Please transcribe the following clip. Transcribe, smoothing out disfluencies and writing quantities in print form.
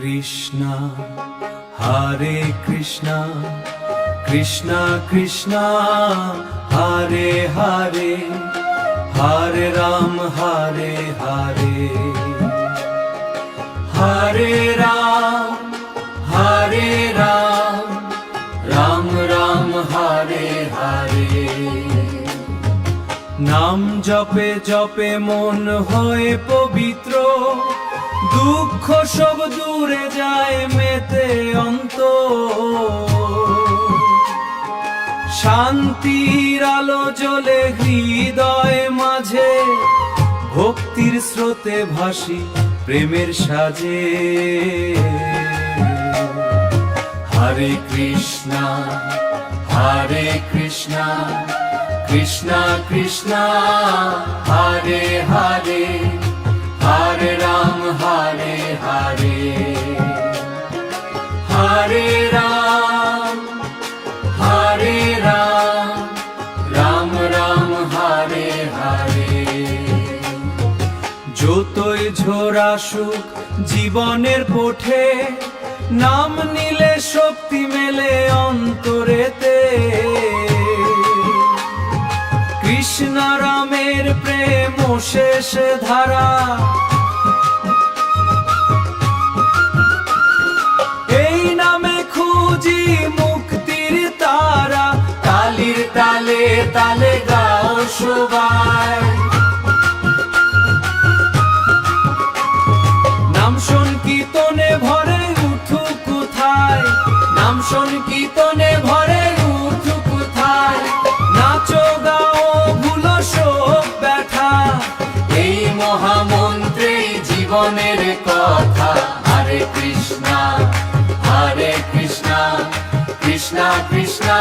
Krishna, Hare Krishna, Krishna Krishna, Hare Hare, Hare Ram, Hare Hare, Hare Ram, Hare Ram, Ram Ram, Hare Hare। নাম জপে জপে মন হয় পবিত্র, দুঃখ সব দূরে যায় মেতে অন্তর। শান্তির আলো জ্বলে হৃদয় মাঝে, ভক্তির স্রোতে ভাসি প্রেমের সাজে। হরে কৃষ্ণা, হরে কৃষ্ণা, কৃষ্ণা কৃষ্ণা, হরে হরে, হরে রাম, হরে হরে, হরে রাম, হরে রাম, রাম রাম, হরে হরে। যতই ঝড় আসুক জীবনের পথে, নাম নিলে শক্তি মেলে অন্তরেতে। কৃষ্ণ রামের প্রেম শেষ ধারা, এই নামে খুঁজি মুক্তির তারা। তালির তালে তালে গাও সবাই, নাম সংকীর্তনে ভরে উঠুক কোথায়, নাম সংকীর্তনে ভরে উঠুক কোথায়। নাচো গাও ভুলো শোক ব্যথা, এই মহামন্ত্রে জীবনের কথা। হরে কৃষ্ণা, হরে কৃষ্ণা, কৃষ্ণা কৃষ্ণা,